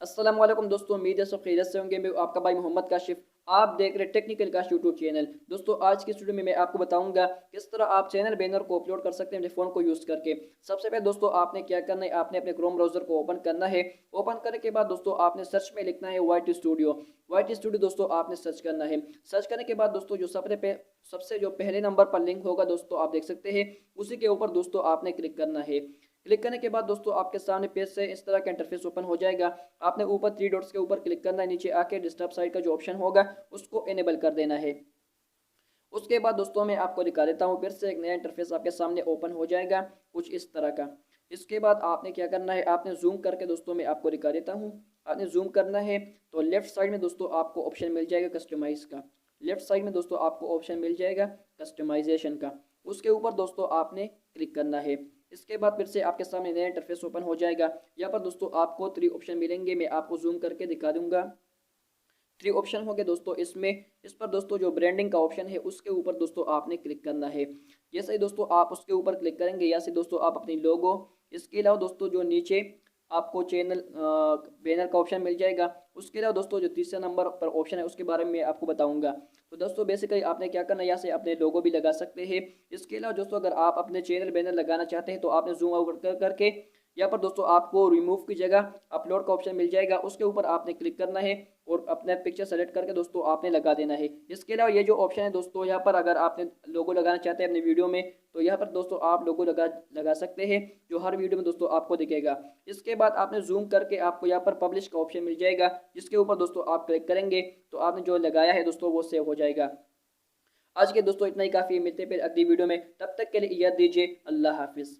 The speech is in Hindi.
अस्सलाम वालेकुम दोस्तों, उम्मीद है सब खैरियत से होंगे। मैं आपका भाई मोहम्मद काशिफ। आप देख रहे टेक्निकल का यूट्यूब चैनल। दोस्तों, आज की वीडियो में मैं आपको बताऊंगा किस तरह आप चैनल बैनर को अपलोड कर सकते हैं अपने फ़ोन को यूज़ करके। सबसे पहले दोस्तों आपने क्या करना है, आपने अपने क्रोम ब्राउज़र को ओपन करना है। ओपन करने के बाद दोस्तों आपने सर्च में लिखना है वाईटी स्टूडियो। वाईटी स्टूडियो दोस्तों आपने सर्च करना है। सर्च करने के बाद दोस्तों जो सबसे जो पहले नंबर पर लिंक होगा दोस्तों आप देख सकते हैं, उसी के ऊपर दोस्तों आपने क्लिक करना है। क्लिक करने के बाद दोस्तों आपके सामने पेज से इस तरह का इंटरफेस ओपन हो जाएगा। आपने ऊपर थ्री डॉट्स के ऊपर क्लिक करना है, नीचे आके डिस्टर्ब साइट का जो ऑप्शन होगा उसको इनेबल कर देना है। उसके बाद दोस्तों मैं आपको दिखा देता हूँ, फिर से एक नया इंटरफेस आपके सामने ओपन हो जाएगा कुछ इस तरह का। इसके बाद आपने क्या करना है, आपने जूम करके दोस्तों मैं आपको दिखा देता हूँ। आपने जूम करना है तो लेफ्ट साइड में दोस्तों आपको ऑप्शन मिल जाएगा कस्टमाइज का। लेफ्ट साइड में दोस्तों आपको ऑप्शन मिल जाएगा कस्टमाइजेशन का। उसके ऊपर दोस्तों आपने क्लिक करना है। इसके बाद फिर से आपके सामने नया इंटरफेस ओपन हो जाएगा। यहाँ पर दोस्तों आपको 3 ऑप्शन मिलेंगे, मैं आपको जूम करके दिखा दूंगा। 3 ऑप्शन हो गए दोस्तों इसमें। इस पर दोस्तों जो ब्रांडिंग का ऑप्शन है उसके ऊपर दोस्तों आपने क्लिक करना है। जैसे ही दोस्तों आप उसके ऊपर क्लिक करेंगे, या से दोस्तों आप अपनी लोगो, इसके अलावा दोस्तों जो नीचे आपको चैनल बैनर का ऑप्शन मिल जाएगा। उसके अलावा दोस्तों जो तीसरा नंबर पर ऑप्शन है उसके बारे में आपको बताऊंगा। तो दोस्तों बेसिकली आपने क्या करना है, यहाँ से अपने लोगो भी लगा सकते हैं। इसके अलावा दोस्तों अगर आप अपने चैनल बैनर लगाना चाहते हैं तो आपने जूम आउट करके यहाँ पर दोस्तों आपको रिमूव की जगह अपलोड का ऑप्शन मिल जाएगा। उसके ऊपर आपने क्लिक करना है और अपना पिक्चर सेलेक्ट करके दोस्तों आपने लगा देना है। इसके अलावा ये जो ऑप्शन है दोस्तों, यहाँ पर अगर आपने लोगो लगाना चाहते हैं अपने वीडियो में तो यहाँ पर दोस्तों आप लोगो लगा सकते हैं, जो हर वीडियो में दोस्तों आपको दिखेगा। इसके बाद आपने जूम करके आपको यहाँ पर पब्लिश का ऑप्शन मिल जाएगा, जिसके ऊपर दोस्तों आप क्लिक करेंगे तो आपने जो लगाया है दोस्तों वो सेव हो जाएगा। आज के दोस्तों इतना ही काफ़ी, मिलते हैं फिर अगली वीडियो में। तब तक के लिए इजाज़त दीजिए। अल्लाह हाफिज़।